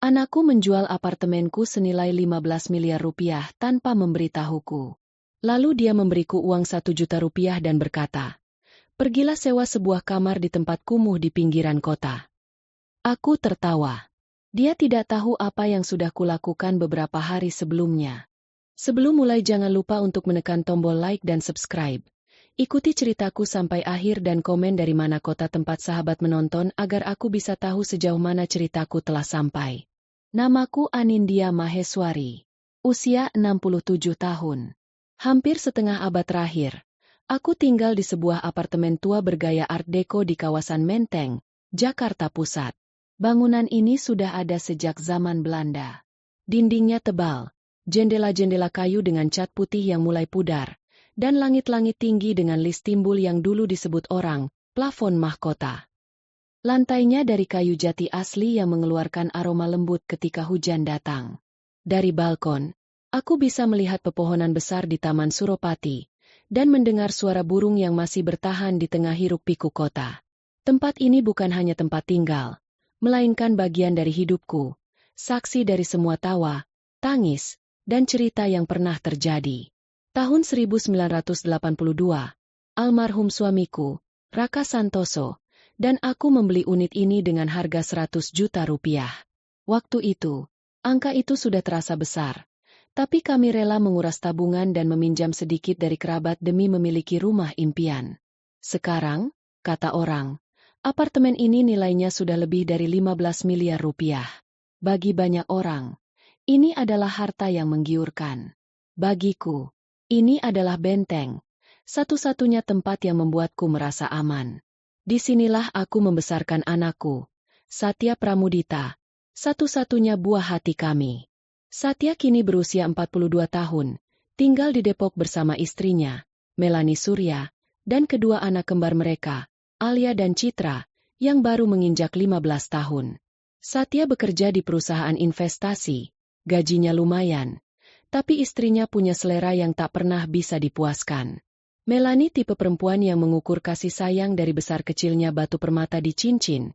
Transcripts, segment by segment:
Anakku menjual apartemenku senilai 15 miliar rupiah tanpa memberitahuku. Lalu dia memberiku uang 1 juta rupiah dan berkata, "Pergilah sewa sebuah kamar di tempat kumuh di pinggiran kota." Aku tertawa. Dia tidak tahu apa yang sudah kulakukan beberapa hari sebelumnya. Sebelum mulai jangan lupa untuk menekan tombol like dan subscribe. Ikuti ceritaku sampai akhir dan komen dari mana kota tempat sahabat menonton agar aku bisa tahu sejauh mana ceritaku telah sampai. Namaku Anindya Maheswari. Usia 67 tahun. Hampir setengah abad terakhir, aku tinggal di sebuah apartemen tua bergaya Art Deco di kawasan Menteng, Jakarta Pusat. Bangunan ini sudah ada sejak zaman Belanda. Dindingnya tebal, jendela-jendela kayu dengan cat putih yang mulai pudar, dan langit-langit tinggi dengan list timbul yang dulu disebut orang, plafon mahkota. Lantainya dari kayu jati asli yang mengeluarkan aroma lembut ketika hujan datang. Dari balkon, aku bisa melihat pepohonan besar di Taman Suropati, dan mendengar suara burung yang masih bertahan di tengah hiruk-pikuk kota. Tempat ini bukan hanya tempat tinggal, melainkan bagian dari hidupku, saksi dari semua tawa, tangis, dan cerita yang pernah terjadi. Tahun 1982, almarhum suamiku, Raka Santoso, dan aku membeli unit ini dengan harga 100 juta rupiah. Waktu itu, angka itu sudah terasa besar, tapi kami rela menguras tabungan dan meminjam sedikit dari kerabat demi memiliki rumah impian. Sekarang, kata orang, apartemen ini nilainya sudah lebih dari 15 miliar rupiah. Bagi banyak orang, ini adalah harta yang menggiurkan. Bagiku, ini adalah benteng, satu-satunya tempat yang membuatku merasa aman. Disinilah aku membesarkan anakku, Satya Pramudita, satu-satunya buah hati kami. Satya kini berusia 42 tahun, tinggal di Depok bersama istrinya, Melani Surya, dan kedua anak kembar mereka, Alia dan Citra, yang baru menginjak 15 tahun. Satya bekerja di perusahaan investasi, gajinya lumayan, tapi istrinya punya selera yang tak pernah bisa dipuaskan. Melani tipe perempuan yang mengukur kasih sayang dari besar kecilnya batu permata di cincin,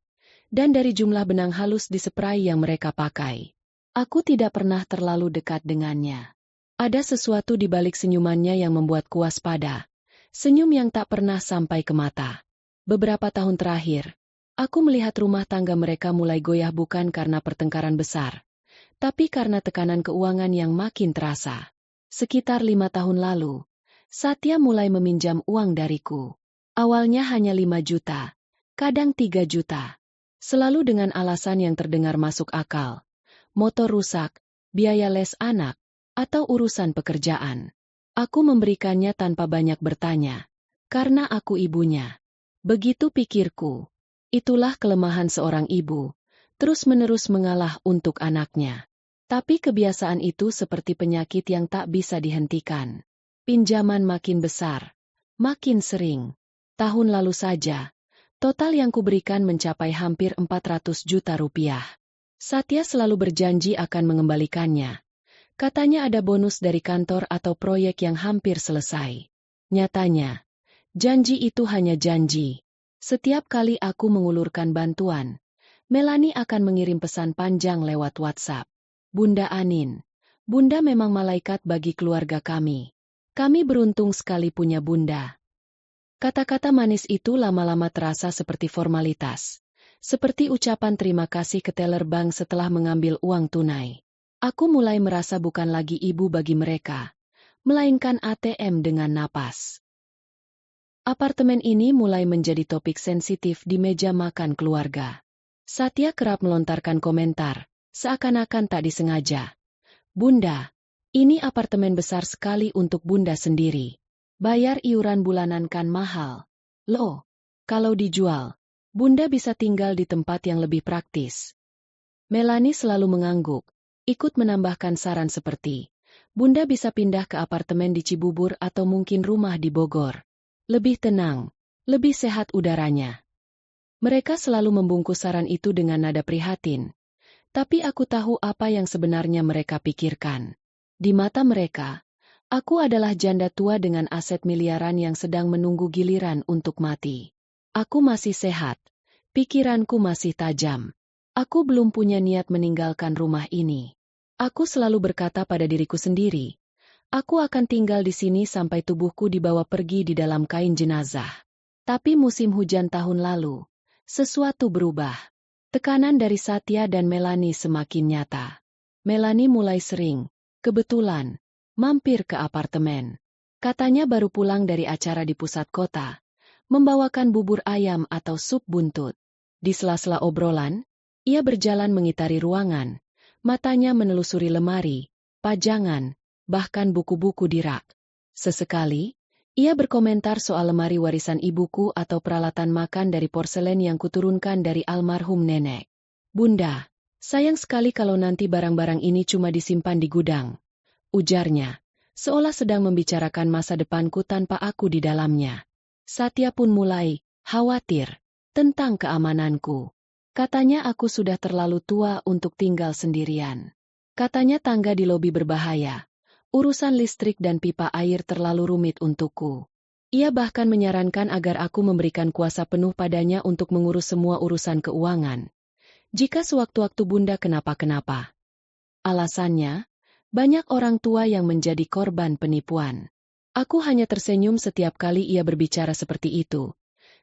dan dari jumlah benang halus di spray yang mereka pakai. Aku tidak pernah terlalu dekat dengannya. Ada sesuatu di balik senyumannya yang membuatku waspada, senyum yang tak pernah sampai ke mata. Beberapa tahun terakhir, aku melihat rumah tangga mereka mulai goyah bukan karena pertengkaran besar, tapi karena tekanan keuangan yang makin terasa. Sekitar 5 tahun lalu, Satya mulai meminjam uang dariku. Awalnya hanya 5 juta, kadang 3 juta. Selalu dengan alasan yang terdengar masuk akal. Motor rusak, biaya les anak, atau urusan pekerjaan. Aku memberikannya tanpa banyak bertanya, karena aku ibunya. Begitu pikirku. Itulah kelemahan seorang ibu, terus-menerus mengalah untuk anaknya. Tapi kebiasaan itu seperti penyakit yang tak bisa dihentikan. Pinjaman makin besar, makin sering. Tahun lalu saja, total yang kuberikan mencapai hampir 400 juta rupiah. Satya selalu berjanji akan mengembalikannya. Katanya ada bonus dari kantor atau proyek yang hampir selesai. Nyatanya, janji itu hanya janji. Setiap kali aku mengulurkan bantuan, Melani akan mengirim pesan panjang lewat WhatsApp. Bunda Anin, Bunda memang malaikat bagi keluarga kami. Kami beruntung sekali punya Bunda. Kata-kata manis itu lama-lama terasa seperti formalitas. Seperti ucapan terima kasih ke teller bank setelah mengambil uang tunai. Aku mulai merasa bukan lagi ibu bagi mereka, melainkan ATM dengan napas. Apartemen ini mulai menjadi topik sensitif di meja makan keluarga. Satya kerap melontarkan komentar, seakan-akan tak disengaja. Bunda, ini apartemen besar sekali untuk Bunda sendiri. Bayar iuran bulanan kan mahal. Loh, kalau dijual, Bunda bisa tinggal di tempat yang lebih praktis. Melani selalu mengangguk, ikut menambahkan saran seperti, Bunda bisa pindah ke apartemen di Cibubur atau mungkin rumah di Bogor. Lebih tenang, lebih sehat udaranya. Mereka selalu membungkus saran itu dengan nada prihatin. Tapi aku tahu apa yang sebenarnya mereka pikirkan. Di mata mereka, aku adalah janda tua dengan aset miliaran yang sedang menunggu giliran untuk mati. Aku masih sehat, pikiranku masih tajam. Aku belum punya niat meninggalkan rumah ini. Aku selalu berkata pada diriku sendiri, aku akan tinggal di sini sampai tubuhku dibawa pergi di dalam kain jenazah. Tapi musim hujan tahun lalu, sesuatu berubah. Tekanan dari Satya dan Melanie semakin nyata. Melanie mulai sering, kebetulan, mampir ke apartemen. Katanya baru pulang dari acara di pusat kota, membawakan bubur ayam atau sup buntut. Di sela-sela obrolan, ia berjalan mengitari ruangan, matanya menelusuri lemari, pajangan, bahkan buku-buku di rak. Sesekali, ia berkomentar soal lemari warisan ibuku atau peralatan makan dari porselen yang kuturunkan dari almarhum nenek. Bunda, sayang sekali kalau nanti barang-barang ini cuma disimpan di gudang, ujarnya, seolah sedang membicarakan masa depanku tanpa aku di dalamnya. Satya pun mulai khawatir tentang keamananku. Katanya aku sudah terlalu tua untuk tinggal sendirian. Katanya tangga di lobi berbahaya. Urusan listrik dan pipa air terlalu rumit untukku. Ia bahkan menyarankan agar aku memberikan kuasa penuh padanya untuk mengurus semua urusan keuangan. Jika sewaktu-waktu Bunda kenapa-kenapa. Alasannya, banyak orang tua yang menjadi korban penipuan. Aku hanya tersenyum setiap kali ia berbicara seperti itu.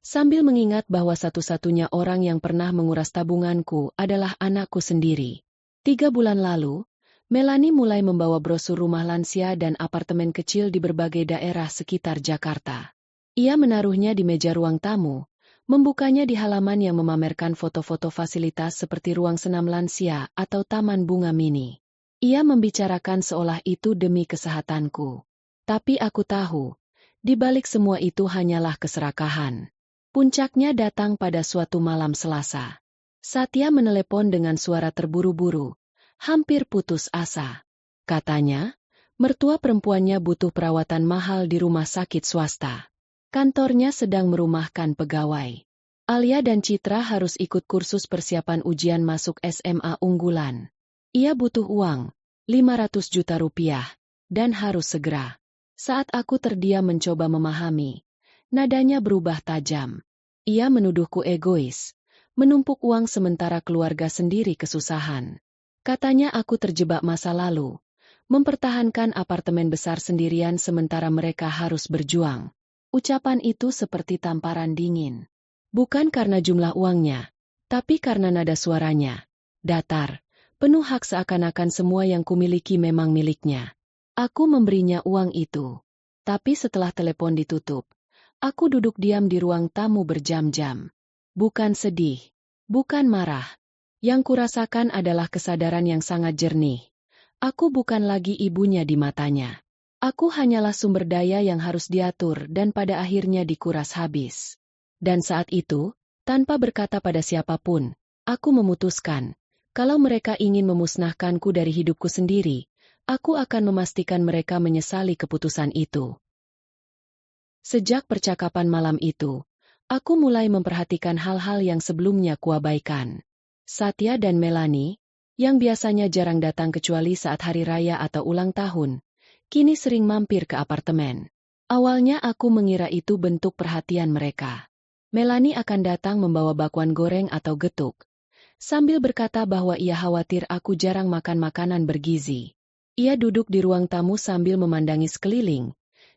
Sambil mengingat bahwa satu-satunya orang yang pernah menguras tabunganku adalah anakku sendiri. 3 bulan lalu, Melanie mulai membawa brosur rumah lansia dan apartemen kecil di berbagai daerah sekitar Jakarta. Ia menaruhnya di meja ruang tamu, membukanya di halaman yang memamerkan foto-foto fasilitas seperti ruang senam lansia atau taman bunga mini. Ia membicarakan seolah itu demi kesehatanku. Tapi aku tahu, di balik semua itu hanyalah keserakahan. Puncaknya datang pada suatu malam Selasa. Satya menelepon dengan suara terburu-buru, hampir putus asa. Katanya, mertua perempuannya butuh perawatan mahal di rumah sakit swasta. Kantornya sedang merumahkan pegawai. Alia dan Citra harus ikut kursus persiapan ujian masuk SMA unggulan. Ia butuh uang, 500 juta rupiah, dan harus segera. Saat aku terdiam mencoba memahami, nadanya berubah tajam. Ia menuduhku egois, menumpuk uang sementara keluarga sendiri kesusahan. Katanya aku terjebak masa lalu, mempertahankan apartemen besar sendirian sementara mereka harus berjuang. Ucapan itu seperti tamparan dingin. Bukan karena jumlah uangnya, tapi karena nada suaranya. Datar, penuh hak seakan-akan semua yang kumiliki memang miliknya. Aku memberinya uang itu. Tapi setelah telepon ditutup, aku duduk diam di ruang tamu berjam-jam. Bukan sedih, bukan marah. Yang kurasakan adalah kesadaran yang sangat jernih. Aku bukan lagi ibunya di matanya. Aku hanyalah sumber daya yang harus diatur dan pada akhirnya dikuras habis. Dan saat itu, tanpa berkata pada siapapun, aku memutuskan, kalau mereka ingin memusnahkanku dari hidupku sendiri, aku akan memastikan mereka menyesali keputusan itu. Sejak percakapan malam itu, aku mulai memperhatikan hal-hal yang sebelumnya kuabaikan. Satya dan Melanie, yang biasanya jarang datang kecuali saat hari raya atau ulang tahun, kini sering mampir ke apartemen. Awalnya aku mengira itu bentuk perhatian mereka. Melanie akan datang membawa bakwan goreng atau getuk, sambil berkata bahwa ia khawatir aku jarang makan makanan bergizi. Ia duduk di ruang tamu sambil memandangi sekeliling.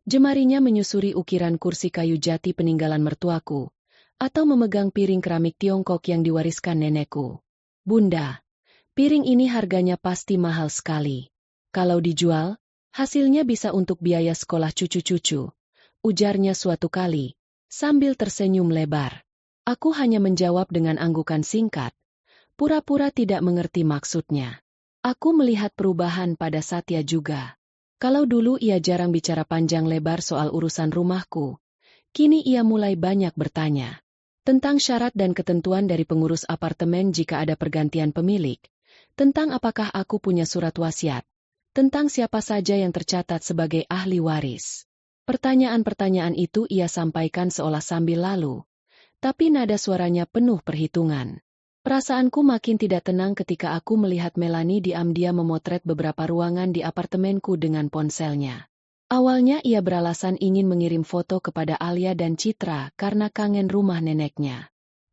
Jemarinya menyusuri ukiran kursi kayu jati peninggalan mertuaku, atau memegang piring keramik Tiongkok yang diwariskan nenekku. Bunda, piring ini harganya pasti mahal sekali. Kalau dijual, hasilnya bisa untuk biaya sekolah cucu-cucu, ujarnya suatu kali, sambil tersenyum lebar. Aku hanya menjawab dengan anggukan singkat, pura-pura tidak mengerti maksudnya. Aku melihat perubahan pada Satya juga. Kalau dulu ia jarang bicara panjang lebar soal urusan rumahku, kini ia mulai banyak bertanya tentang syarat dan ketentuan dari pengurus apartemen jika ada pergantian pemilik, tentang apakah aku punya surat wasiat, tentang siapa saja yang tercatat sebagai ahli waris. Pertanyaan-pertanyaan itu ia sampaikan seolah sambil lalu, tapi nada suaranya penuh perhitungan. Perasaanku makin tidak tenang ketika aku melihat Melanie diam-diam memotret beberapa ruangan di apartemenku dengan ponselnya. Awalnya ia beralasan ingin mengirim foto kepada Alia dan Citra karena kangen rumah neneknya.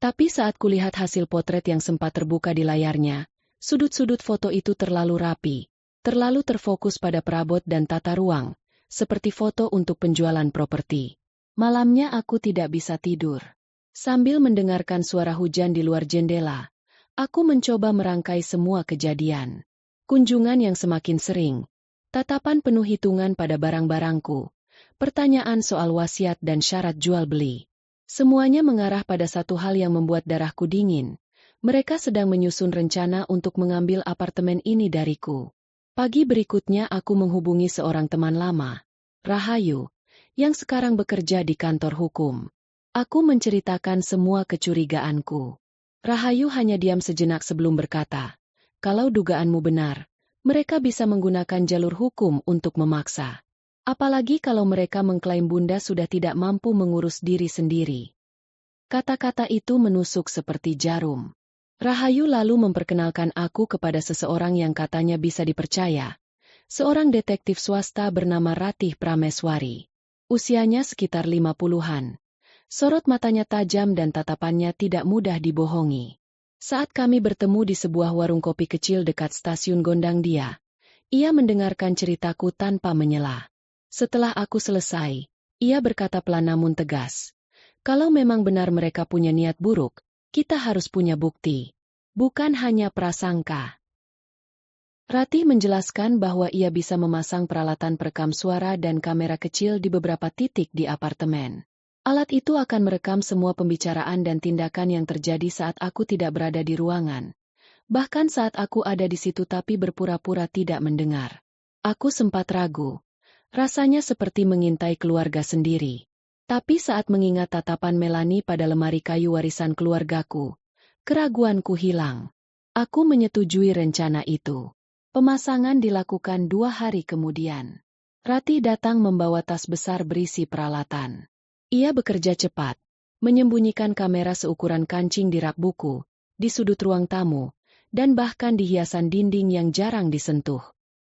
Tapi saat kulihat hasil potret yang sempat terbuka di layarnya, sudut-sudut foto itu terlalu rapi, terlalu terfokus pada perabot dan tata ruang, seperti foto untuk penjualan properti. Malamnya aku tidak bisa tidur. Sambil mendengarkan suara hujan di luar jendela, aku mencoba merangkai semua kejadian. Kunjungan yang semakin sering, tatapan penuh hitungan pada barang-barangku, pertanyaan soal wasiat dan syarat jual beli. Semuanya mengarah pada satu hal yang membuat darahku dingin. Mereka sedang menyusun rencana untuk mengambil apartemen ini dariku. Pagi berikutnya aku menghubungi seorang teman lama, Rahayu, yang sekarang bekerja di kantor hukum. Aku menceritakan semua kecurigaanku. Rahayu hanya diam sejenak sebelum berkata, "Kalau dugaanmu benar, mereka bisa menggunakan jalur hukum untuk memaksa. Apalagi kalau mereka mengklaim Bunda sudah tidak mampu mengurus diri sendiri." Kata-kata itu menusuk seperti jarum. Rahayu lalu memperkenalkan aku kepada seseorang yang katanya bisa dipercaya. Seorang detektif swasta bernama Ratih Prameswari. Usianya sekitar 50-an. Sorot matanya tajam dan tatapannya tidak mudah dibohongi. Saat kami bertemu di sebuah warung kopi kecil dekat stasiun Gondangdia, ia mendengarkan ceritaku tanpa menyela. Setelah aku selesai, ia berkata pelan namun tegas, "Kalau memang benar mereka punya niat buruk, kita harus punya bukti. Bukan hanya prasangka." Ratih menjelaskan bahwa ia bisa memasang peralatan perekam suara dan kamera kecil di beberapa titik di apartemen. Alat itu akan merekam semua pembicaraan dan tindakan yang terjadi saat aku tidak berada di ruangan. Bahkan saat aku ada di situ tapi berpura-pura tidak mendengar. Aku sempat ragu. Rasanya seperti mengintai keluarga sendiri. Tapi saat mengingat tatapan Melanie pada lemari kayu warisan keluargaku, keraguanku hilang. Aku menyetujui rencana itu. Pemasangan dilakukan 2 hari kemudian. Ratih datang membawa tas besar berisi peralatan. Ia bekerja cepat, menyembunyikan kamera seukuran kancing di rak buku, di sudut ruang tamu, dan bahkan di hiasan dinding yang jarang disentuh.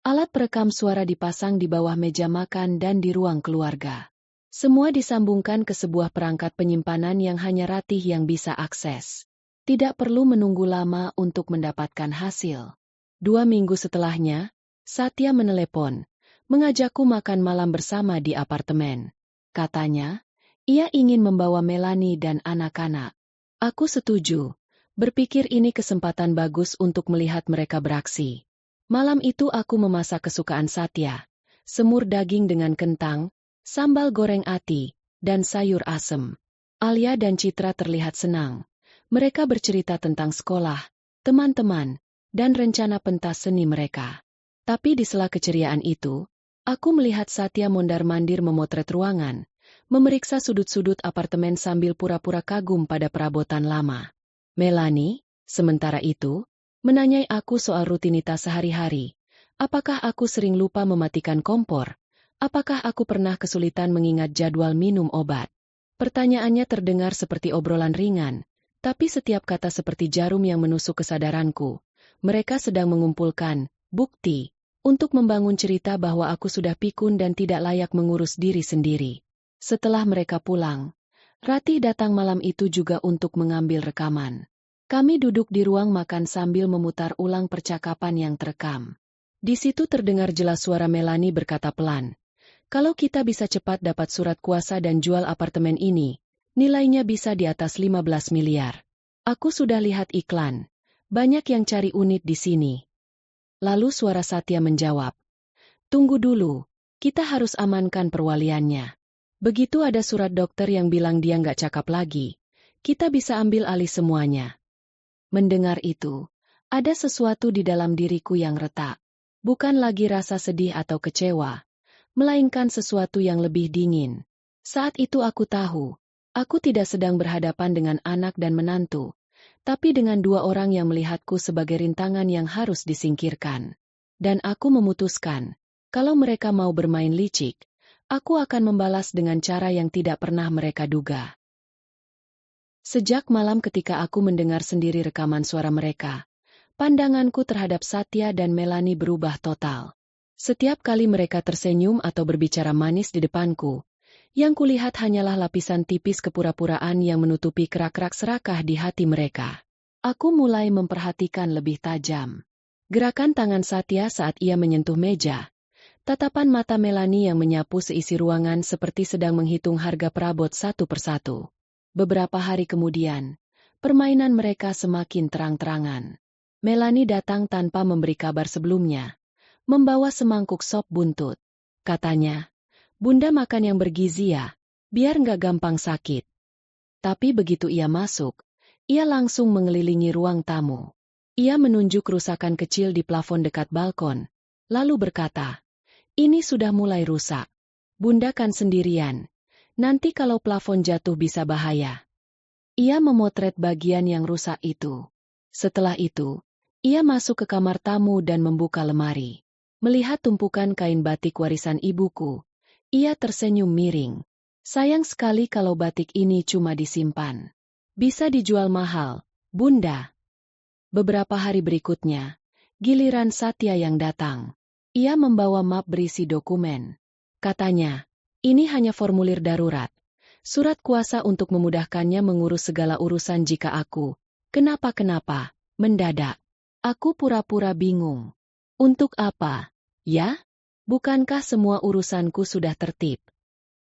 Alat perekam suara dipasang di bawah meja makan dan di ruang keluarga. Semua disambungkan ke sebuah perangkat penyimpanan yang hanya Ratih yang bisa akses. Tidak perlu menunggu lama untuk mendapatkan hasil. 2 minggu setelahnya, Satya menelepon, mengajakku makan malam bersama di apartemen. Katanya, ia ingin membawa Melanie dan anak-anak. Aku setuju, berpikir ini kesempatan bagus untuk melihat mereka beraksi. Malam itu aku memasak kesukaan Satya, semur daging dengan kentang, sambal goreng ati, dan sayur asem. Alia dan Citra terlihat senang. Mereka bercerita tentang sekolah, teman-teman, dan rencana pentas seni mereka. Tapi di sela keceriaan itu, aku melihat Satya mondar-mandir memotret ruangan, memeriksa sudut-sudut apartemen sambil pura-pura kagum pada perabotan lama. Melanie, sementara itu, menanyai aku soal rutinitas sehari-hari. Apakah aku sering lupa mematikan kompor? Apakah aku pernah kesulitan mengingat jadwal minum obat? Pertanyaannya terdengar seperti obrolan ringan, tapi setiap kata seperti jarum yang menusuk kesadaranku. Mereka sedang mengumpulkan bukti untuk membangun cerita bahwa aku sudah pikun dan tidak layak mengurus diri sendiri. Setelah mereka pulang, Ratih datang malam itu juga untuk mengambil rekaman. Kami duduk di ruang makan sambil memutar ulang percakapan yang terekam. Di situ terdengar jelas suara Melanie berkata pelan, "Kalau kita bisa cepat dapat surat kuasa dan jual apartemen ini, nilainya bisa di atas 15 miliar. Aku sudah lihat iklan. Banyak yang cari unit di sini." Lalu suara Satya menjawab, "Tunggu dulu, kita harus amankan perwaliannya. Begitu ada surat dokter yang bilang dia nggak cakap lagi, kita bisa ambil alih semuanya." Mendengar itu, ada sesuatu di dalam diriku yang retak. Bukan lagi rasa sedih atau kecewa, melainkan sesuatu yang lebih dingin. Saat itu aku tahu, aku tidak sedang berhadapan dengan anak dan menantu, tapi dengan 2 orang yang melihatku sebagai rintangan yang harus disingkirkan. Dan aku memutuskan, kalau mereka mau bermain licik, aku akan membalas dengan cara yang tidak pernah mereka duga. Sejak malam ketika aku mendengar sendiri rekaman suara mereka, pandanganku terhadap Satya dan Melanie berubah total. Setiap kali mereka tersenyum atau berbicara manis di depanku, Yang kulihat hanyalah lapisan tipis kepura-puraan yang menutupi kerak-kerak serakah di hati mereka. Aku mulai memperhatikan lebih tajam. Gerakan tangan Satya saat ia menyentuh meja. Tatapan mata Melanie yang menyapu seisi ruangan seperti sedang menghitung harga perabot satu persatu. Beberapa hari kemudian, permainan mereka semakin terang-terangan. Melanie datang tanpa memberi kabar sebelumnya. Membawa semangkuk sop buntut. Katanya, "Bunda makan yang bergizi ya, biar nggak gampang sakit." Tapi begitu ia masuk, ia langsung mengelilingi ruang tamu. Ia menunjuk kerusakan kecil di plafon dekat balkon, lalu berkata, "Ini sudah mulai rusak. Bunda kan sendirian. Nanti kalau plafon jatuh bisa bahaya." Ia memotret bagian yang rusak itu. Setelah itu, ia masuk ke kamar tamu dan membuka lemari. Melihat tumpukan kain batik warisan ibuku, ia tersenyum miring. "Sayang sekali kalau batik ini cuma disimpan. Bisa dijual mahal, Bunda." Beberapa hari berikutnya, giliran Satya yang datang. Ia membawa map berisi dokumen. Katanya, "Ini hanya formulir darurat. Surat kuasa untuk memudahkannya mengurus segala urusan jika aku kenapa-kenapa mendadak." Aku pura-pura bingung. "Untuk apa, ya? Bukankah semua urusanku sudah tertib?"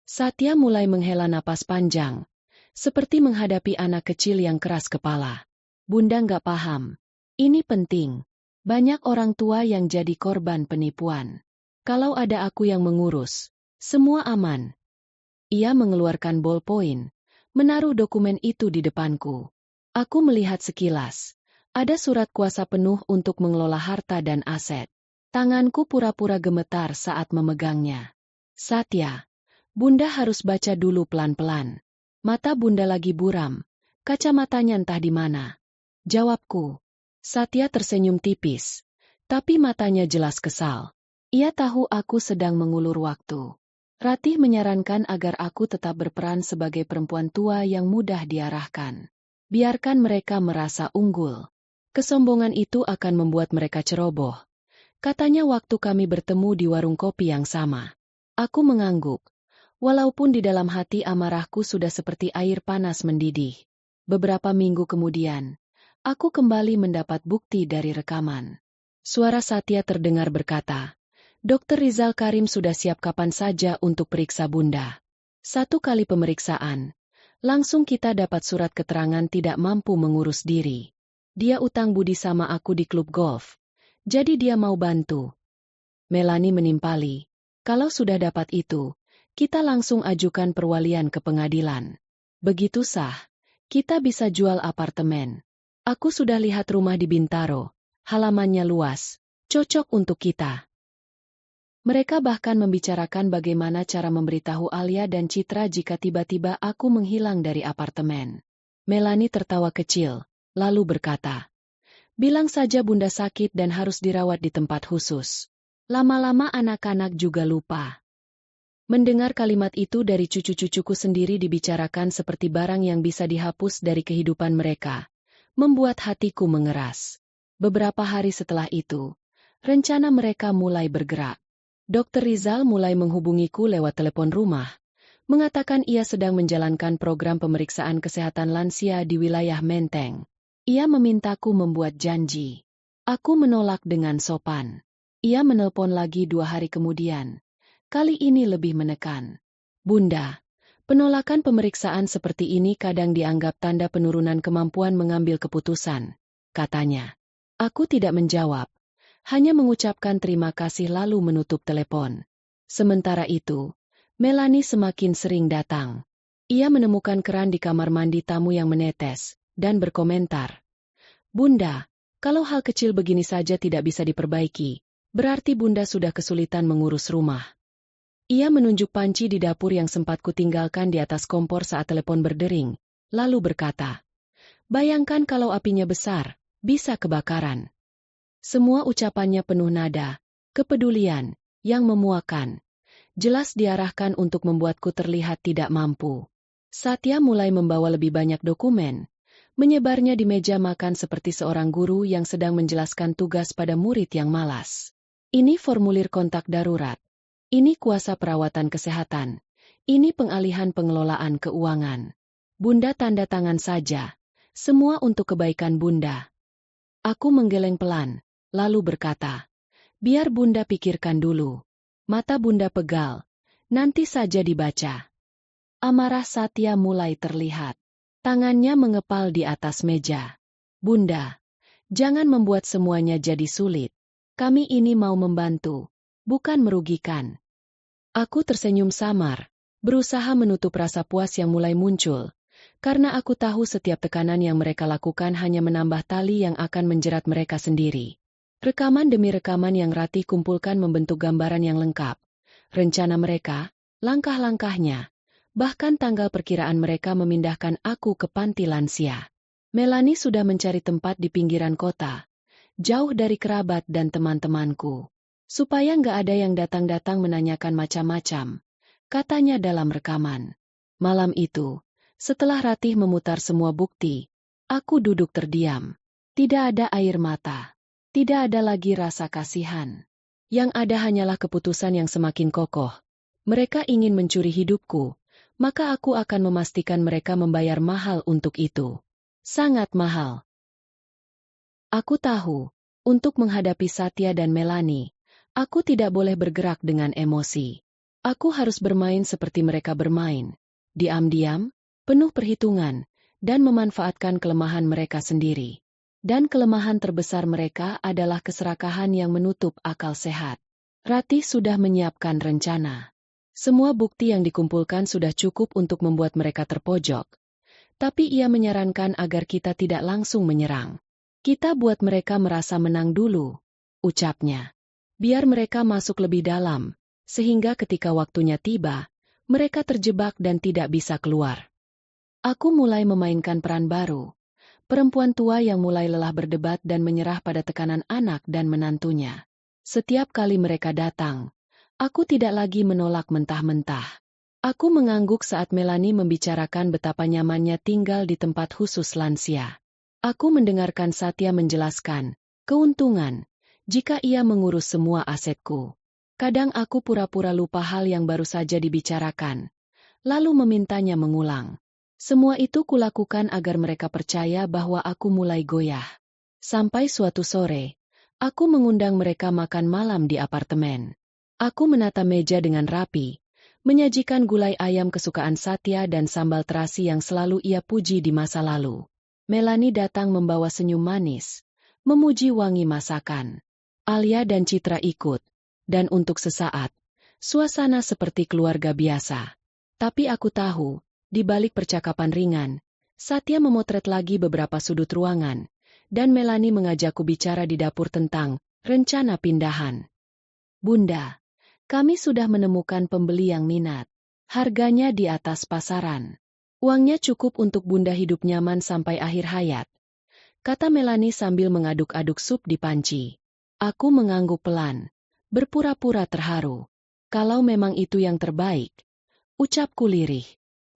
Satya mulai menghela napas panjang, seperti menghadapi anak kecil yang keras kepala. "Bunda nggak paham. Ini penting. Banyak orang tua yang jadi korban penipuan. Kalau ada aku yang mengurus, semua aman." Ia mengeluarkan bolpoin, menaruh dokumen itu di depanku. Aku melihat sekilas. Ada surat kuasa penuh untuk mengelola harta dan aset. Tanganku pura-pura gemetar saat memegangnya. "Satya, Bunda harus baca dulu pelan-pelan. Mata Bunda lagi buram, kacamatanya entah di mana." Jawabku. Satya tersenyum tipis, tapi matanya jelas kesal. Ia tahu aku sedang mengulur waktu. Ratih menyarankan agar aku tetap berperan sebagai perempuan tua yang mudah diarahkan. Biarkan mereka merasa unggul. Kesombongan itu akan membuat mereka ceroboh. Katanya waktu kami bertemu di warung kopi yang sama. Aku mengangguk. Walaupun di dalam hati amarahku sudah seperti air panas mendidih. Beberapa minggu kemudian, aku kembali mendapat bukti dari rekaman. Suara Satya terdengar berkata, "Dr. Rizal Karim sudah siap kapan saja untuk periksa Bunda." Satu kali pemeriksaan, langsung kita dapat surat keterangan tidak mampu mengurus diri. Dia utang budi sama aku di klub golf. Jadi dia mau bantu. Melanie menimpali, "Kalau sudah dapat itu, kita langsung ajukan perwalian ke pengadilan. Begitu sah, kita bisa jual apartemen. Aku sudah lihat rumah di Bintaro, halamannya luas, cocok untuk kita." Mereka bahkan membicarakan bagaimana cara memberitahu Alia dan Citra jika tiba-tiba aku menghilang dari apartemen. Melanie tertawa kecil, lalu berkata, "Bilang saja Bunda sakit dan harus dirawat di tempat khusus. Lama-lama anak-anak juga lupa." Mendengar kalimat itu dari cucu-cucuku sendiri dibicarakan seperti barang yang bisa dihapus dari kehidupan mereka, membuat hatiku mengeras. Beberapa hari setelah itu, rencana mereka mulai bergerak. Dr. Rizal mulai menghubungiku lewat telepon rumah, mengatakan ia sedang menjalankan program pemeriksaan kesehatan lansia di wilayah Menteng. Ia memintaku membuat janji. Aku menolak dengan sopan. Ia menelpon lagi 2 hari kemudian. Kali ini lebih menekan. "Bunda, penolakan pemeriksaan seperti ini kadang dianggap tanda penurunan kemampuan mengambil keputusan," katanya. Aku tidak menjawab, hanya mengucapkan terima kasih lalu menutup telepon. Sementara itu, Melanie semakin sering datang. Ia menemukan keran di kamar mandi tamu yang menetes, dan berkomentar, "Bunda, kalau hal kecil begini saja tidak bisa diperbaiki, berarti Bunda sudah kesulitan mengurus rumah." Ia menunjuk panci di dapur yang sempat kutinggalkan di atas kompor saat telepon berdering, lalu berkata, "Bayangkan kalau apinya besar, bisa kebakaran." Semua ucapannya penuh nada kepedulian yang memuakan. Jelas diarahkan untuk membuatku terlihat tidak mampu. Satya mulai membawa lebih banyak dokumen, menyebarnya di meja makan seperti seorang guru yang sedang menjelaskan tugas pada murid yang malas. "Ini formulir kontak darurat. Ini kuasa perawatan kesehatan. Ini pengalihan pengelolaan keuangan. Bunda tanda tangan saja. Semua untuk kebaikan Bunda. Aku menggeleng pelan, lalu berkata, biar Bunda pikirkan dulu. Mata Bunda pegal. Nanti saja dibaca. Amarah Satya mulai terlihat. Tangannya mengepal di atas meja. Bunda, jangan membuat semuanya jadi sulit. Kami ini mau membantu, bukan merugikan. Aku tersenyum samar, berusaha menutup rasa puas yang mulai muncul, karena aku tahu setiap tekanan yang mereka lakukan hanya menambah tali yang akan menjerat mereka sendiri. Rekaman demi rekaman yang Ratih kumpulkan membentuk gambaran yang lengkap. Rencana mereka, langkah-langkahnya, bahkan tanggal perkiraan mereka memindahkan aku ke panti lansia. Melani sudah mencari tempat di pinggiran kota, jauh dari kerabat dan teman-temanku. Supaya nggak ada yang datang-datang menanyakan macam-macam, katanya dalam rekaman. Malam itu, setelah Ratih memutar semua bukti, aku duduk terdiam. Tidak ada air mata. Tidak ada lagi rasa kasihan. Yang ada hanyalah keputusan yang semakin kokoh. Mereka ingin mencuri hidupku, maka aku akan memastikan mereka membayar mahal untuk itu. Sangat mahal. Aku tahu, untuk menghadapi Satya dan Melani, aku tidak boleh bergerak dengan emosi. Aku harus bermain seperti mereka bermain. Diam-diam, penuh perhitungan, dan memanfaatkan kelemahan mereka sendiri. Dan kelemahan terbesar mereka adalah keserakahan yang menutup akal sehat. Ratih sudah menyiapkan rencana. Semua bukti yang dikumpulkan sudah cukup untuk membuat mereka terpojok. Tapi ia menyarankan agar kita tidak langsung menyerang. Kita buat mereka merasa menang dulu, ucapnya. Biar mereka masuk lebih dalam, sehingga ketika waktunya tiba, mereka terjebak dan tidak bisa keluar. Aku mulai memainkan peran baru. Perempuan tua yang mulai lelah berdebat dan menyerah pada tekanan anak dan menantunya. Setiap kali mereka datang, aku tidak lagi menolak mentah-mentah. Aku mengangguk saat Melani membicarakan betapa nyamannya tinggal di tempat khusus lansia. Aku mendengarkan Satya menjelaskan keuntungan jika ia mengurus semua asetku. Kadang aku pura-pura lupa hal yang baru saja dibicarakan, lalu memintanya mengulang. Semua itu kulakukan agar mereka percaya bahwa aku mulai goyah. Sampai suatu sore, aku mengundang mereka makan malam di apartemen. Aku menata meja dengan rapi, menyajikan gulai ayam kesukaan Satya dan sambal terasi yang selalu ia puji di masa lalu. Melani datang membawa senyum manis, memuji wangi masakan. Alia dan Citra ikut, dan untuk sesaat, suasana seperti keluarga biasa. Tapi aku tahu, di balik percakapan ringan, Satya memotret lagi beberapa sudut ruangan, dan Melani mengajakku bicara di dapur tentang rencana pindahan. Bunda, kami sudah menemukan pembeli yang minat. Harganya di atas pasaran. Uangnya cukup untuk Bunda hidup nyaman sampai akhir hayat, kata Melani sambil mengaduk-aduk sup di panci. Aku mengangguk pelan, berpura-pura terharu. Kalau memang itu yang terbaik, ucapku lirih.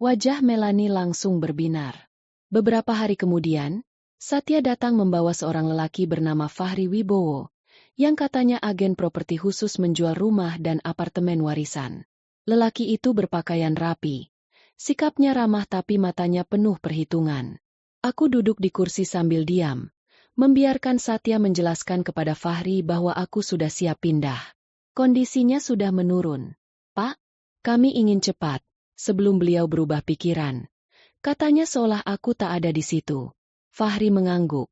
Wajah Melani langsung berbinar. Beberapa hari kemudian, Satya datang membawa seorang lelaki bernama Fahri Wibowo, yang katanya agen properti khusus menjual rumah dan apartemen warisan. Lelaki itu berpakaian rapi. Sikapnya ramah tapi matanya penuh perhitungan. Aku duduk di kursi sambil diam, membiarkan Satya menjelaskan kepada Fahri bahwa aku sudah siap pindah. Kondisinya sudah menurun. Pak, kami ingin cepat. Sebelum beliau berubah pikiran, katanya seolah aku tak ada di situ. Fahri mengangguk,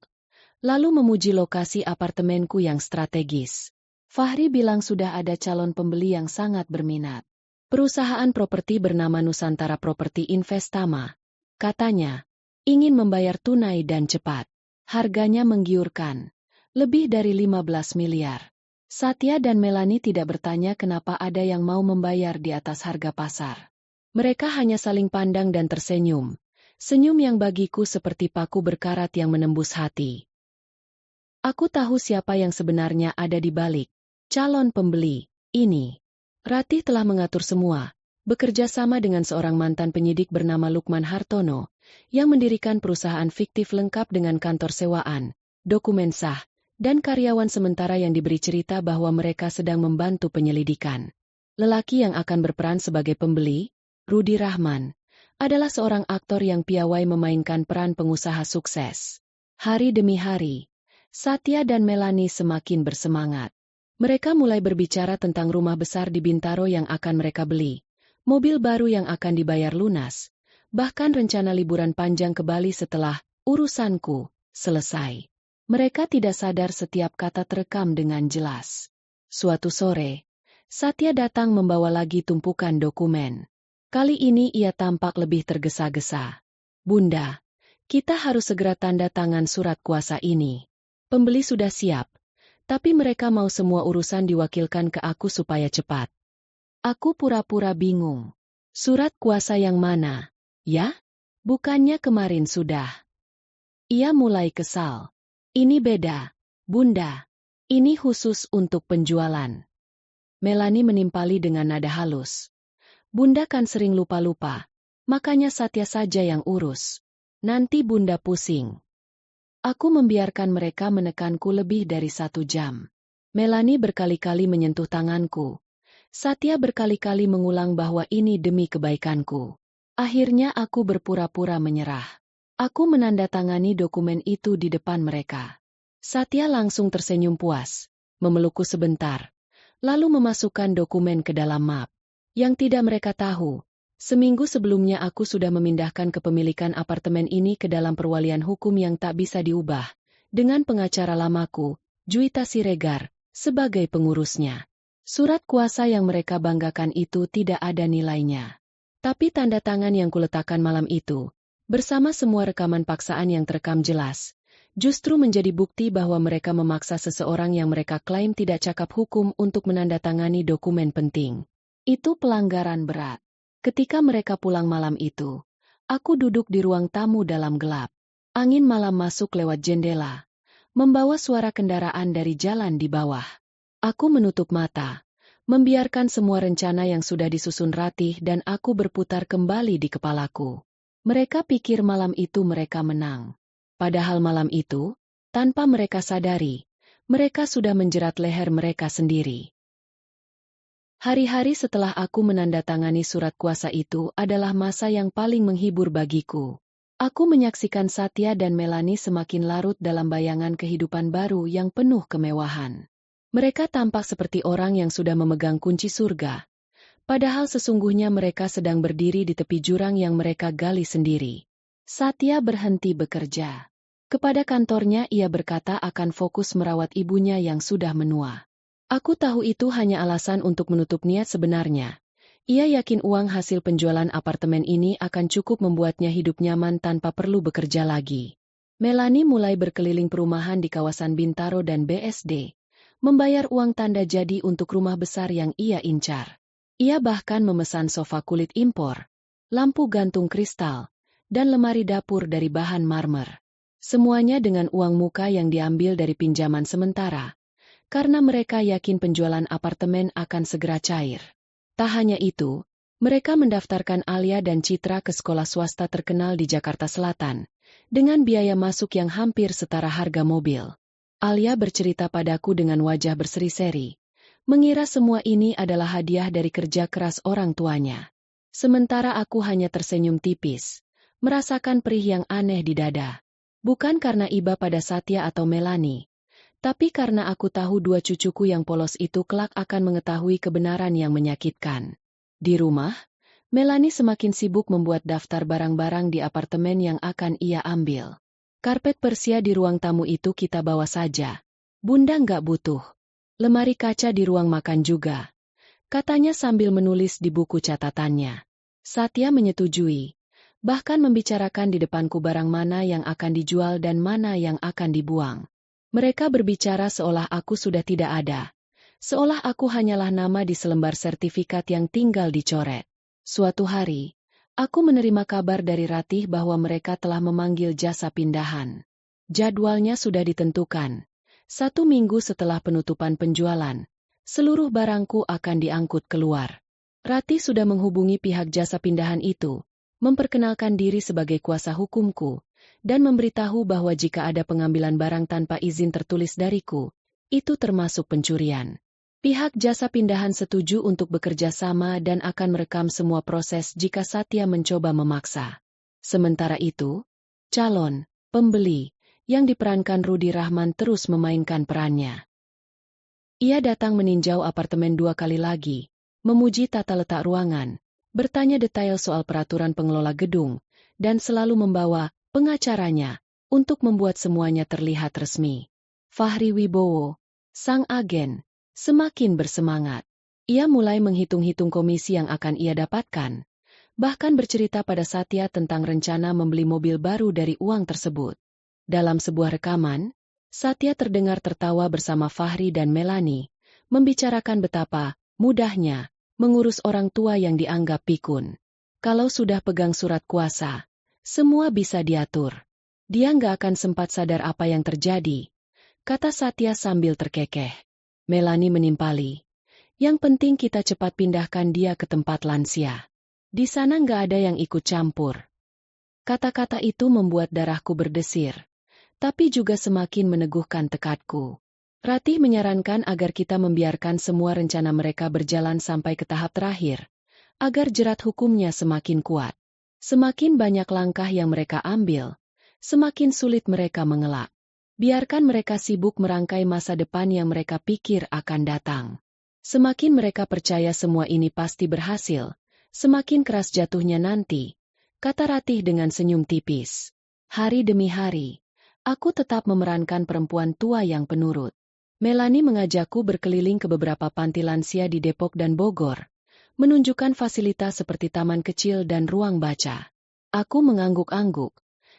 lalu memuji lokasi apartemenku yang strategis. Fahri bilang sudah ada calon pembeli yang sangat berminat. Perusahaan properti bernama Nusantara Properti Investama. Katanya, ingin membayar tunai dan cepat. Harganya menggiurkan, lebih dari 15 miliar. Satya dan Melani tidak bertanya kenapa ada yang mau membayar di atas harga pasar. Mereka hanya saling pandang dan tersenyum. Senyum yang bagiku seperti paku berkarat yang menembus hati. Aku tahu siapa yang sebenarnya ada di balik calon pembeli ini. Ratih telah mengatur semua, bekerja sama dengan seorang mantan penyidik bernama Lukman Hartono, yang mendirikan perusahaan fiktif lengkap dengan kantor sewaan, dokumen sah, dan karyawan sementara yang diberi cerita bahwa mereka sedang membantu penyelidikan. Lelaki yang akan berperan sebagai pembeli, Rudy Rahman, adalah seorang aktor yang piawai memainkan peran pengusaha sukses. Hari demi hari, Satya dan Melanie semakin bersemangat. Mereka mulai berbicara tentang rumah besar di Bintaro yang akan mereka beli, mobil baru yang akan dibayar lunas, bahkan rencana liburan panjang ke Bali setelah urusanku selesai. Mereka tidak sadar setiap kata terekam dengan jelas. Suatu sore, Satya datang membawa lagi tumpukan dokumen. Kali ini ia tampak lebih tergesa-gesa. Bunda, kita harus segera tanda tangan surat kuasa ini. Pembeli sudah siap, tapi mereka mau semua urusan diwakilkan ke aku supaya cepat. Aku pura-pura bingung. Surat kuasa yang mana? Ya? Bukannya kemarin sudah. Ia mulai kesal. Ini beda, Bunda. Ini khusus untuk penjualan. Melanie menimpali dengan nada halus. Bunda kan sering lupa-lupa, makanya Satya saja yang urus. Nanti Bunda pusing. Aku membiarkan mereka menekanku lebih dari 1 jam. Melanie berkali-kali menyentuh tanganku. Satya berkali-kali mengulang bahwa ini demi kebaikanku. Akhirnya aku berpura-pura menyerah. Aku menandatangani dokumen itu di depan mereka. Satya langsung tersenyum puas, memelukku sebentar, lalu memasukkan dokumen ke dalam map. Yang tidak mereka tahu, seminggu sebelumnya aku sudah memindahkan kepemilikan apartemen ini ke dalam perwalian hukum yang tak bisa diubah, dengan pengacara lamaku, Juwita Siregar, sebagai pengurusnya. Surat kuasa yang mereka banggakan itu tidak ada nilainya. Tapi tanda tangan yang kuletakkan malam itu, bersama semua rekaman paksaan yang terekam jelas, justru menjadi bukti bahwa mereka memaksa seseorang yang mereka klaim tidak cakap hukum untuk menandatangani dokumen penting. Itu pelanggaran berat. Ketika mereka pulang malam itu, aku duduk di ruang tamu dalam gelap. Angin malam masuk lewat jendela, membawa suara kendaraan dari jalan di bawah. Aku menutup mata, membiarkan semua rencana yang sudah disusun rapih dan aku berputar kembali di kepalaku. Mereka pikir malam itu mereka menang. Padahal malam itu, tanpa mereka sadari, mereka sudah menjerat leher mereka sendiri. Hari-hari setelah aku menandatangani surat kuasa itu adalah masa yang paling menghibur bagiku. Aku menyaksikan Satya dan Melanie semakin larut dalam bayangan kehidupan baru yang penuh kemewahan. Mereka tampak seperti orang yang sudah memegang kunci surga. Padahal sesungguhnya mereka sedang berdiri di tepi jurang yang mereka gali sendiri. Satya berhenti bekerja. Kepada kantornya ia berkata akan fokus merawat ibunya yang sudah menua. Aku tahu itu hanya alasan untuk menutup niat sebenarnya. Ia yakin uang hasil penjualan apartemen ini akan cukup membuatnya hidup nyaman tanpa perlu bekerja lagi. Melanie mulai berkeliling perumahan di kawasan Bintaro dan BSD, membayar uang tanda jadi untuk rumah besar yang ia incar. Ia bahkan memesan sofa kulit impor, lampu gantung kristal, dan lemari dapur dari bahan marmer. Semuanya dengan uang muka yang diambil dari pinjaman sementara, karena mereka yakin penjualan apartemen akan segera cair. Tak hanya itu, mereka mendaftarkan Alia dan Citra ke sekolah swasta terkenal di Jakarta Selatan, dengan biaya masuk yang hampir setara harga mobil. Alia bercerita padaku dengan wajah berseri-seri, mengira semua ini adalah hadiah dari kerja keras orang tuanya. Sementara aku hanya tersenyum tipis, merasakan perih yang aneh di dada. Bukan karena iba pada Satya atau Melanie, tapi karena aku tahu 2 cucuku yang polos itu kelak akan mengetahui kebenaran yang menyakitkan. Di rumah, Melanie semakin sibuk membuat daftar barang-barang di apartemen yang akan ia ambil. Karpet Persia di ruang tamu itu kita bawa saja. Bunda nggak butuh. Lemari kaca di ruang makan juga, katanya sambil menulis di buku catatannya. Satya menyetujui, bahkan membicarakan di depanku barang mana yang akan dijual dan mana yang akan dibuang. Mereka berbicara seolah aku sudah tidak ada, seolah aku hanyalah nama di selembar sertifikat yang tinggal dicoret. Suatu hari, aku menerima kabar dari Ratih bahwa mereka telah memanggil jasa pindahan. Jadwalnya sudah ditentukan. 1 minggu setelah penutupan penjualan, seluruh barangku akan diangkut keluar. Ratih sudah menghubungi pihak jasa pindahan itu, memperkenalkan diri sebagai kuasa hukumku, dan memberitahu bahwa jika ada pengambilan barang tanpa izin tertulis dariku, itu termasuk pencurian. Pihak jasa pindahan setuju untuk bekerja sama dan akan merekam semua proses jika Satya mencoba memaksa. Sementara itu, calon pembeli yang diperankan Rudy Rahman terus memainkan perannya. Ia datang meninjau apartemen 2 kali lagi, memuji tata letak ruangan, bertanya detail soal peraturan pengelola gedung, dan selalu membawa pengacaranya untuk membuat semuanya terlihat resmi. Fahri Wibowo, sang agen, semakin bersemangat. Ia mulai menghitung-hitung komisi yang akan ia dapatkan, bahkan bercerita pada Satya tentang rencana membeli mobil baru dari uang tersebut. Dalam sebuah rekaman, Satya terdengar tertawa bersama Fahri dan Melani, membicarakan betapa mudahnya mengurus orang tua yang dianggap pikun. Kalau sudah pegang surat kuasa, semua bisa diatur. Dia nggak akan sempat sadar apa yang terjadi, kata Satya sambil terkekeh. Melani menimpali. Yang penting kita cepat pindahkan dia ke tempat lansia. Di sana nggak ada yang ikut campur. Kata-kata itu membuat darahku berdesir, tapi juga semakin meneguhkan tekadku. Ratih menyarankan agar kita membiarkan semua rencana mereka berjalan sampai ke tahap terakhir, agar jerat hukumnya semakin kuat. Semakin banyak langkah yang mereka ambil, semakin sulit mereka mengelak. Biarkan mereka sibuk merangkai masa depan yang mereka pikir akan datang. Semakin mereka percaya semua ini pasti berhasil, semakin keras jatuhnya nanti, kata Ratih dengan senyum tipis. Hari demi hari, aku tetap memerankan perempuan tua yang penurut. Melani mengajakku berkeliling ke beberapa panti lansia di Depok dan Bogor, menunjukkan fasilitas seperti taman kecil dan ruang baca. Aku mengangguk-angguk,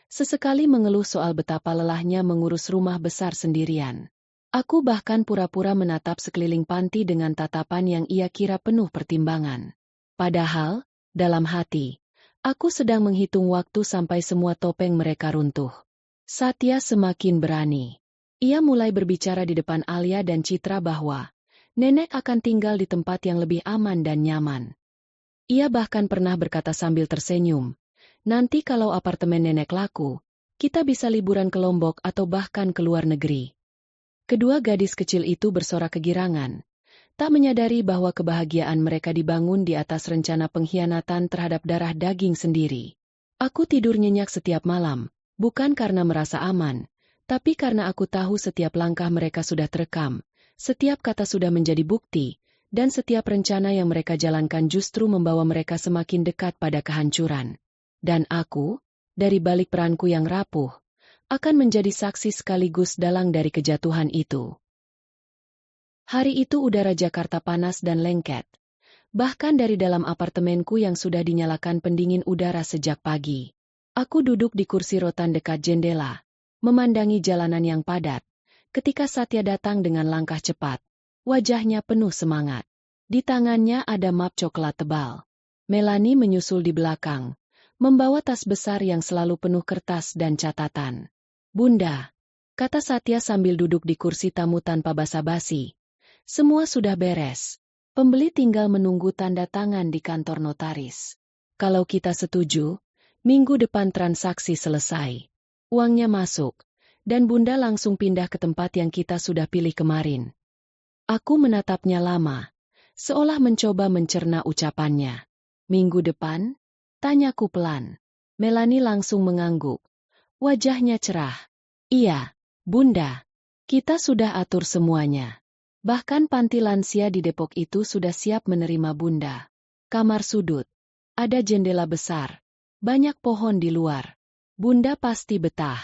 sesekali mengeluh soal betapa lelahnya mengurus rumah besar sendirian. Aku bahkan pura-pura menatap sekeliling panti dengan tatapan yang ia kira penuh pertimbangan. Padahal, dalam hati, aku sedang menghitung waktu sampai semua topeng mereka runtuh. Satya semakin berani. Ia mulai berbicara di depan Alia dan Citra bahwa nenek akan tinggal di tempat yang lebih aman dan nyaman. Ia bahkan pernah berkata sambil tersenyum, nanti kalau apartemen nenek laku, kita bisa liburan ke Lombok atau bahkan ke luar negeri. Kedua gadis kecil itu bersorak kegirangan, tak menyadari bahwa kebahagiaan mereka dibangun di atas rencana pengkhianatan terhadap darah daging sendiri. Aku tidur nyenyak setiap malam, bukan karena merasa aman, tapi karena aku tahu setiap langkah mereka sudah terekam, setiap kata sudah menjadi bukti, dan setiap rencana yang mereka jalankan justru membawa mereka semakin dekat pada kehancuran. Dan aku, dari balik peranku yang rapuh, akan menjadi saksi sekaligus dalang dari kejatuhan itu. Hari itu udara Jakarta panas dan lengket. Bahkan dari dalam apartemenku yang sudah dinyalakan pendingin udara sejak pagi. Aku duduk di kursi rotan dekat jendela, memandangi jalanan yang padat, ketika Satya datang dengan langkah cepat. Wajahnya penuh semangat. Di tangannya ada map coklat tebal. Melani menyusul di belakang, membawa tas besar yang selalu penuh kertas dan catatan. Bunda, kata Satya sambil duduk di kursi tamu tanpa basa-basi. Semua sudah beres. Pembeli tinggal menunggu tanda tangan di kantor notaris. Kalau kita setuju, minggu depan transaksi selesai. Uangnya masuk, dan Bunda langsung pindah ke tempat yang kita sudah pilih kemarin. Aku menatapnya lama, seolah mencoba mencerna ucapannya. Minggu depan? Tanyaku pelan. Melani langsung mengangguk. Wajahnya cerah. Iya, Bunda. Kita sudah atur semuanya. Bahkan panti lansia di Depok itu sudah siap menerima Bunda. Kamar sudut. Ada jendela besar. Banyak pohon di luar. Bunda pasti betah.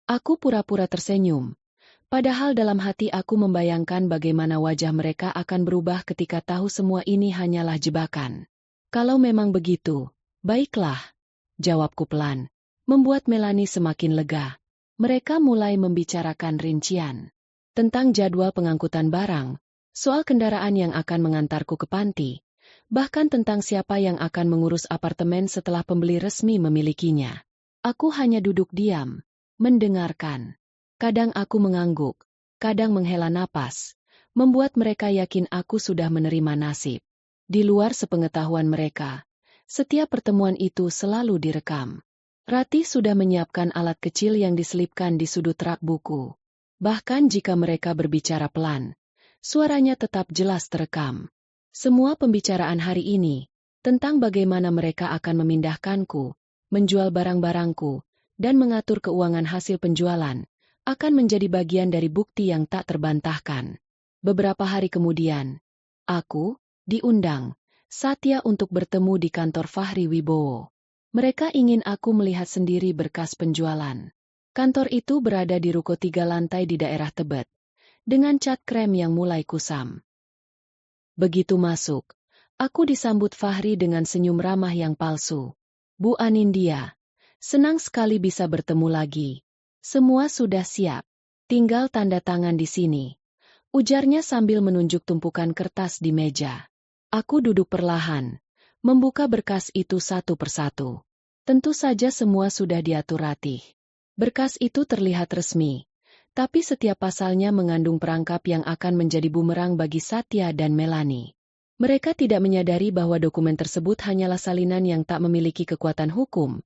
Aku pura-pura tersenyum. Padahal dalam hati aku membayangkan bagaimana wajah mereka akan berubah ketika tahu semua ini hanyalah jebakan. Kalau memang begitu, baiklah, jawabku pelan, membuat Melani semakin lega. Mereka mulai membicarakan rincian tentang jadwal pengangkutan barang, soal kendaraan yang akan mengantarku ke panti, bahkan tentang siapa yang akan mengurus apartemen setelah pembeli resmi memilikinya. Aku hanya duduk diam, mendengarkan. Kadang aku mengangguk, kadang menghela napas, membuat mereka yakin aku sudah menerima nasib. Di luar sepengetahuan mereka, setiap pertemuan itu selalu direkam. Ratih sudah menyiapkan alat kecil yang diselipkan di sudut rak buku. Bahkan jika mereka berbicara pelan, suaranya tetap jelas terekam. Semua pembicaraan hari ini, tentang bagaimana mereka akan memindahkanku, menjual barang-barangku, dan mengatur keuangan hasil penjualan, akan menjadi bagian dari bukti yang tak terbantahkan. Beberapa hari kemudian, aku diundang Satya untuk bertemu di kantor Fahri Wibowo. Mereka ingin aku melihat sendiri berkas penjualan. Kantor itu berada di ruko 3 lantai di daerah Tebet, dengan cat krem yang mulai kusam. Begitu masuk, aku disambut Fahri dengan senyum ramah yang palsu. Bu Anindya, senang sekali bisa bertemu lagi. Semua sudah siap, tinggal tanda tangan di sini. Ujarnya sambil menunjuk tumpukan kertas di meja. Aku duduk perlahan, membuka berkas itu satu persatu. Tentu saja semua sudah diatur rapih. Berkas itu terlihat resmi, tapi setiap pasalnya mengandung perangkap yang akan menjadi bumerang bagi Satya dan Melanie. Mereka tidak menyadari bahwa dokumen tersebut hanyalah salinan yang tak memiliki kekuatan hukum,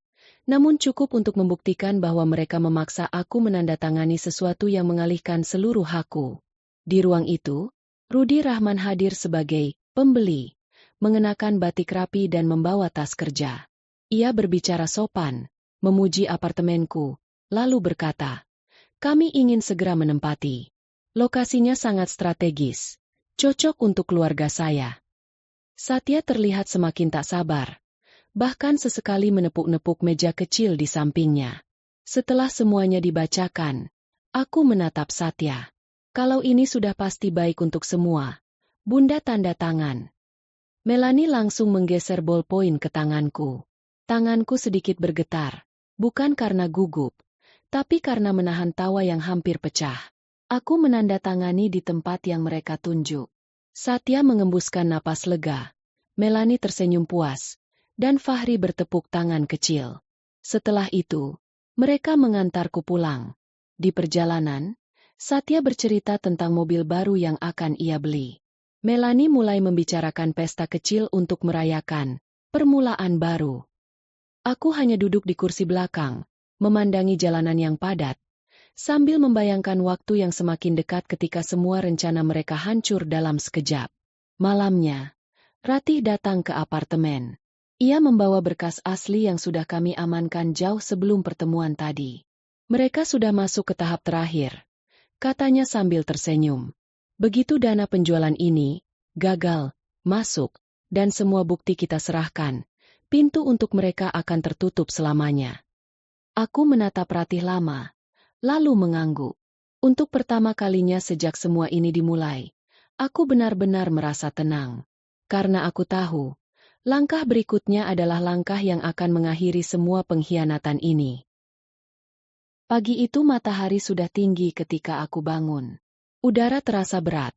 namun cukup untuk membuktikan bahwa mereka memaksa aku menandatangani sesuatu yang mengalihkan seluruh hakku. Di ruang itu, Rudi Rahman hadir sebagai pembeli, mengenakan batik rapi dan membawa tas kerja. Ia berbicara sopan, memuji apartemenku, lalu berkata, "Kami ingin segera menempati. Lokasinya sangat strategis, cocok untuk keluarga saya." Satya terlihat semakin tak sabar, bahkan sesekali menepuk-nepuk meja kecil di sampingnya. Setelah semuanya dibacakan, aku menatap Satya. Kalau ini sudah pasti baik untuk semua, Bunda tanda tangan. Melanie langsung menggeser bolpoin ke tanganku. Tanganku sedikit bergetar, bukan karena gugup, tapi karena menahan tawa yang hampir pecah. Aku menandatangani di tempat yang mereka tunjuk. Satya mengembuskan napas lega, Melanie tersenyum puas, dan Fahri bertepuk tangan kecil. Setelah itu, mereka mengantarku pulang. Di perjalanan, Satya bercerita tentang mobil baru yang akan ia beli. Melanie mulai membicarakan pesta kecil untuk merayakan permulaan baru. Aku hanya duduk di kursi belakang, memandangi jalanan yang padat, sambil membayangkan waktu yang semakin dekat ketika semua rencana mereka hancur dalam sekejap. Malamnya, Ratih datang ke apartemen. Ia membawa berkas asli yang sudah kami amankan jauh sebelum pertemuan tadi. Mereka sudah masuk ke tahap terakhir, katanya sambil tersenyum. Begitu dana penjualan ini gagal masuk, dan semua bukti kita serahkan, pintu untuk mereka akan tertutup selamanya. Aku menatap Ratih lama, lalu mengangguk. Untuk pertama kalinya sejak semua ini dimulai, aku benar-benar merasa tenang. Karena aku tahu, langkah berikutnya adalah langkah yang akan mengakhiri semua pengkhianatan ini. Pagi itu matahari sudah tinggi ketika aku bangun. Udara terasa berat,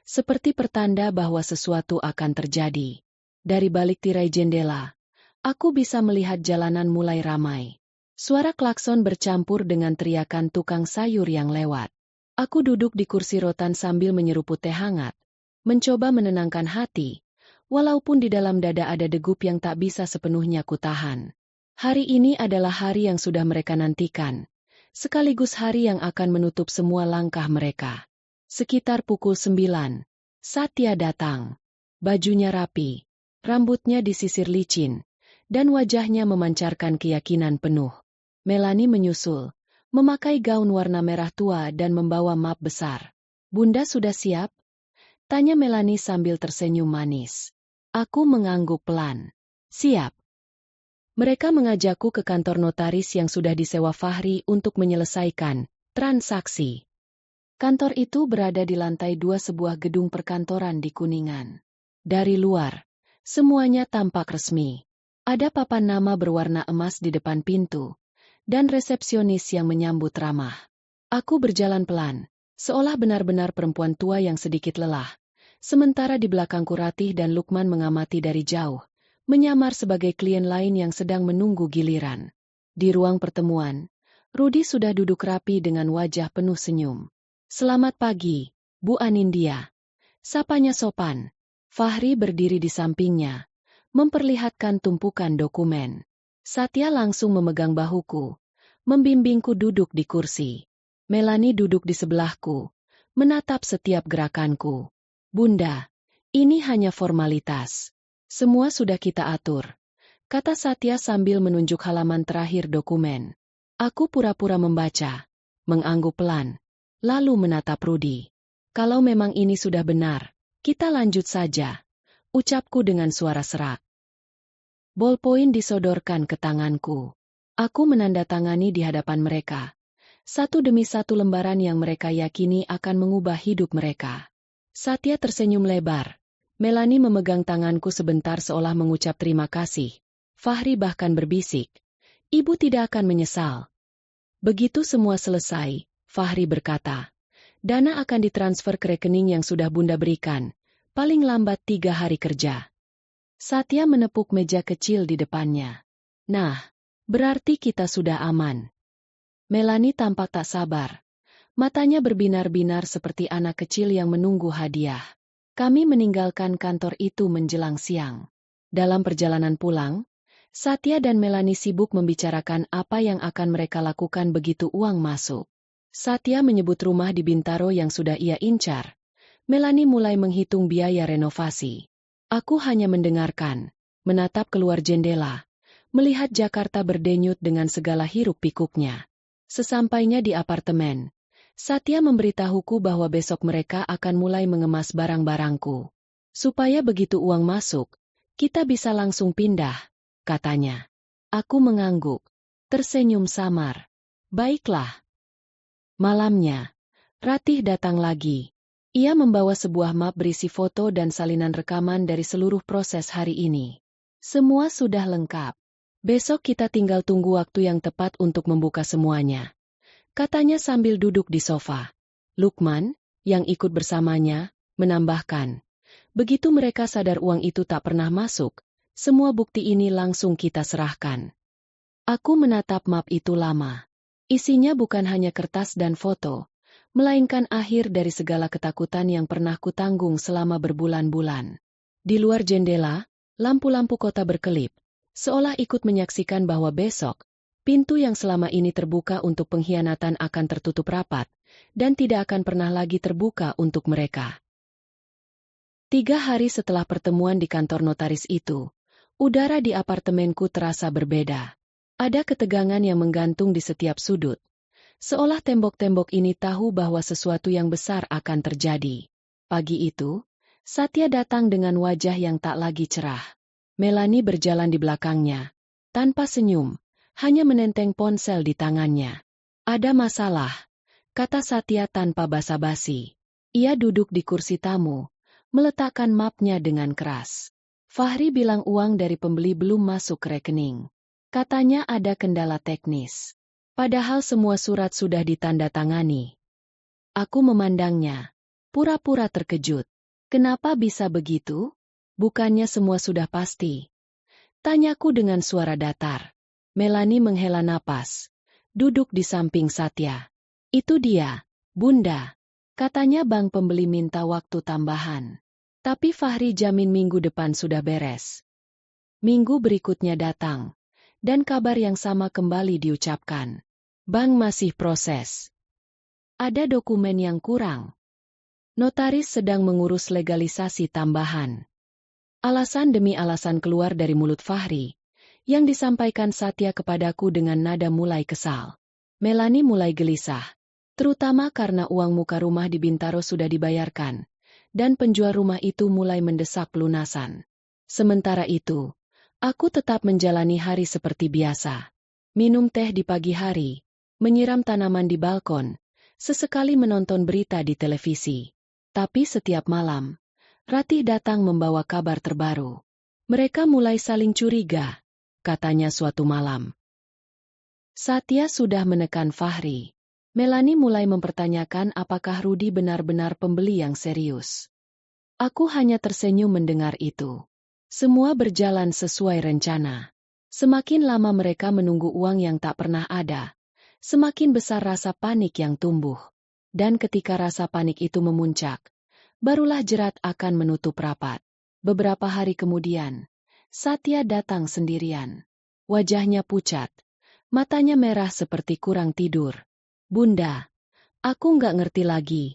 seperti pertanda bahwa sesuatu akan terjadi. Dari balik tirai jendela, aku bisa melihat jalanan mulai ramai. Suara klakson bercampur dengan teriakan tukang sayur yang lewat. Aku duduk di kursi rotan sambil menyeruput teh hangat, mencoba menenangkan hati, walaupun di dalam dada ada degup yang tak bisa sepenuhnya kutahan. Hari ini adalah hari yang sudah mereka nantikan, sekaligus hari yang akan menutup semua langkah mereka. Sekitar pukul 9, Satya datang. Bajunya rapi, rambutnya disisir licin, dan wajahnya memancarkan keyakinan penuh. Melanie menyusul, memakai gaun warna merah tua dan membawa map besar. "Bunda sudah siap?" tanya Melanie sambil tersenyum manis. Aku mengangguk pelan. "Siap." Mereka mengajakku ke kantor notaris yang sudah disewa Fahri untuk menyelesaikan transaksi. Kantor itu berada di lantai 2 sebuah gedung perkantoran di Kuningan. Dari luar, semuanya tampak resmi. Ada papan nama berwarna emas di depan pintu, dan resepsionis yang menyambut ramah. Aku berjalan pelan, seolah benar-benar perempuan tua yang sedikit lelah. Sementara di belakangku Ratih dan Lukman mengamati dari jauh, menyamar sebagai klien lain yang sedang menunggu giliran. Di ruang pertemuan, Rudi sudah duduk rapi dengan wajah penuh senyum. "Selamat pagi, Bu Anindya." Sapanya sopan. Fahri berdiri di sampingnya, memperlihatkan tumpukan dokumen. Satya langsung memegang bahuku, membimbingku duduk di kursi. Melanie duduk di sebelahku, menatap setiap gerakanku. Bunda, ini hanya formalitas. Semua sudah kita atur, kata Satya sambil menunjuk halaman terakhir dokumen. Aku pura-pura membaca, mengangguk pelan, lalu menatap Rudi. Kalau memang ini sudah benar, kita lanjut saja, ucapku dengan suara serak. Bolpoin disodorkan ke tanganku. Aku menandatangani di hadapan mereka. Satu demi satu lembaran yang mereka yakini akan mengubah hidup mereka. Satya tersenyum lebar. Melani memegang tanganku sebentar seolah mengucap terima kasih. Fahri bahkan berbisik, "Ibu tidak akan menyesal." Begitu semua selesai, Fahri berkata, "Dana akan ditransfer ke rekening yang sudah Bunda berikan, paling lambat 3 hari kerja." Satya menepuk meja kecil di depannya. "Nah, berarti kita sudah aman." Melani tampak tak sabar. Matanya berbinar-binar seperti anak kecil yang menunggu hadiah. Kami meninggalkan kantor itu menjelang siang. Dalam perjalanan pulang, Satya dan Melani sibuk membicarakan apa yang akan mereka lakukan begitu uang masuk. Satya menyebut rumah di Bintaro yang sudah ia incar. Melani mulai menghitung biaya renovasi. Aku hanya mendengarkan, menatap keluar jendela, melihat Jakarta berdenyut dengan segala hiruk-pikuknya. Sesampainya di apartemen, Satya memberitahuku bahwa besok mereka akan mulai mengemas barang-barangku. Supaya begitu uang masuk, kita bisa langsung pindah, katanya. Aku mengangguk, tersenyum samar. Baiklah. Malamnya, Ratih datang lagi. Ia membawa sebuah map berisi foto dan salinan rekaman dari seluruh proses hari ini. Semua sudah lengkap. Besok kita tinggal tunggu waktu yang tepat untuk membuka semuanya, katanya sambil duduk di sofa. Lukman, yang ikut bersamanya, menambahkan, begitu mereka sadar uang itu tak pernah masuk, semua bukti ini langsung kita serahkan. Aku menatap map itu lama. Isinya bukan hanya kertas dan foto, melainkan akhir dari segala ketakutan yang pernah kutanggung selama berbulan-bulan. Di luar jendela, lampu-lampu kota berkelip, seolah ikut menyaksikan bahwa besok, pintu yang selama ini terbuka untuk pengkhianatan akan tertutup rapat, dan tidak akan pernah lagi terbuka untuk mereka. 3 hari setelah pertemuan di kantor notaris itu, udara di apartemenku terasa berbeda. Ada ketegangan yang menggantung di setiap sudut. Seolah tembok-tembok ini tahu bahwa sesuatu yang besar akan terjadi. Pagi itu, Satya datang dengan wajah yang tak lagi cerah. Melani berjalan di belakangnya, tanpa senyum, hanya menenteng ponsel di tangannya. Ada masalah, kata Satya tanpa basa-basi. Ia duduk di kursi tamu, meletakkan mapnya dengan keras. Fahri bilang uang dari pembeli belum masuk ke rekening. Katanya ada kendala teknis. Padahal semua surat sudah ditandatangani. Aku memandangnya, pura-pura terkejut. Kenapa bisa begitu? Bukannya semua sudah pasti? Tanyaku dengan suara datar. Melani menghela napas, duduk di samping Satya. Itu dia, Bunda. Katanya bank pembeli minta waktu tambahan. Tapi Fahri jamin minggu depan sudah beres. Minggu berikutnya datang, dan kabar yang sama kembali diucapkan. Bank masih proses. Ada dokumen yang kurang. Notaris sedang mengurus legalisasi tambahan. Alasan demi alasan keluar dari mulut Fahri, yang disampaikan Satya kepadaku dengan nada mulai kesal. Melani mulai gelisah, terutama karena uang muka rumah di Bintaro sudah dibayarkan, dan penjual rumah itu mulai mendesak pelunasan. Sementara itu, aku tetap menjalani hari seperti biasa. Minum teh di pagi hari, menyiram tanaman di balkon, sesekali menonton berita di televisi. Tapi setiap malam, Ratih datang membawa kabar terbaru. Mereka mulai saling curiga, katanya suatu malam. Satya sudah menekan Fahri. Melani mulai mempertanyakan apakah Rudi benar-benar pembeli yang serius. Aku hanya tersenyum mendengar itu. Semua berjalan sesuai rencana. Semakin lama mereka menunggu uang yang tak pernah ada, semakin besar rasa panik yang tumbuh. Dan ketika rasa panik itu memuncak, barulah jerat akan menutup rapat. Beberapa hari kemudian, Satya datang sendirian. Wajahnya pucat, matanya merah seperti kurang tidur. Bunda, aku nggak ngerti lagi.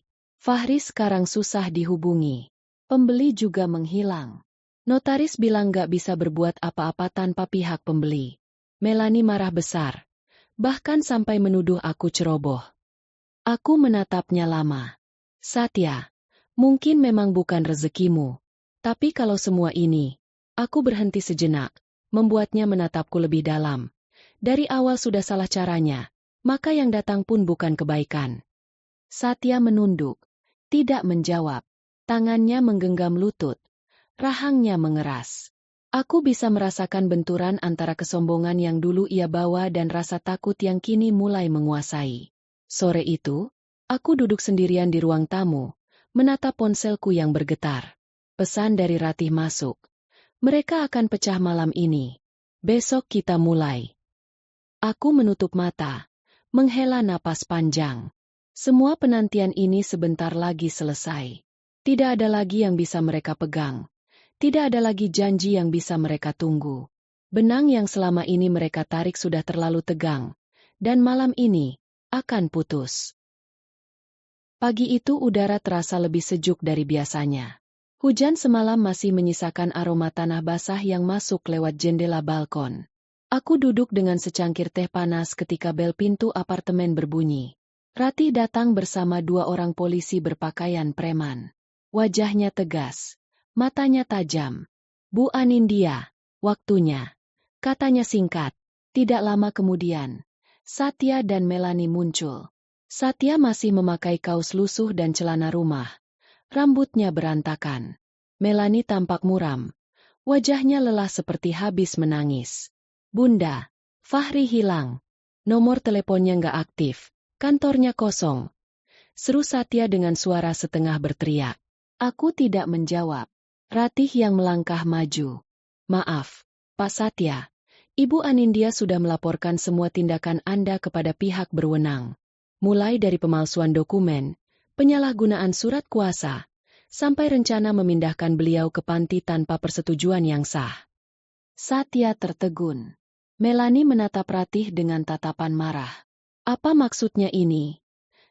Fahri sekarang susah dihubungi. Pembeli juga menghilang. Notaris bilang gak bisa berbuat apa-apa tanpa pihak pembeli. Melani marah besar. Bahkan sampai menuduh aku ceroboh. Aku menatapnya lama. Satya, mungkin memang bukan rezekimu. Tapi kalau semua ini, aku berhenti sejenak, membuatnya menatapku lebih dalam. Dari awal sudah salah caranya, maka yang datang pun bukan kebaikan. Satya menunduk, tidak menjawab. Tangannya menggenggam lutut. Rahangnya mengeras. Aku bisa merasakan benturan antara kesombongan yang dulu ia bawa dan rasa takut yang kini mulai menguasai. Sore itu, aku duduk sendirian di ruang tamu, menatap ponselku yang bergetar. Pesan dari Ratih masuk. Mereka akan pecah malam ini. Besok kita mulai. Aku menutup mata, menghela napas panjang. Semua penantian ini sebentar lagi selesai. Tidak ada lagi yang bisa mereka pegang. Tidak ada lagi janji yang bisa mereka tunggu. Benang yang selama ini mereka tarik sudah terlalu tegang. Dan malam ini akan putus. Pagi itu udara terasa lebih sejuk dari biasanya. Hujan semalam masih menyisakan aroma tanah basah yang masuk lewat jendela balkon. Aku duduk dengan secangkir teh panas ketika bel pintu apartemen berbunyi. Ratih datang bersama 2 orang polisi berpakaian preman. Wajahnya tegas, matanya tajam. Bu Anindya, waktunya. Katanya singkat. Tidak lama kemudian, Satya dan Melani muncul. Satya masih memakai kaos lusuh dan celana rumah. Rambutnya berantakan. Melani tampak muram. Wajahnya lelah seperti habis menangis. Bunda, Fahri hilang. Nomor teleponnya nggak aktif. Kantornya kosong. Seru Satya dengan suara setengah berteriak. Aku tidak menjawab. Ratih yang melangkah maju. Maaf, Pak Satya. Ibu Anindya sudah melaporkan semua tindakan Anda kepada pihak berwenang. Mulai dari pemalsuan dokumen, penyalahgunaan surat kuasa, sampai rencana memindahkan beliau ke panti tanpa persetujuan yang sah. Satya tertegun. Melani menatap Ratih dengan tatapan marah. Apa maksudnya ini?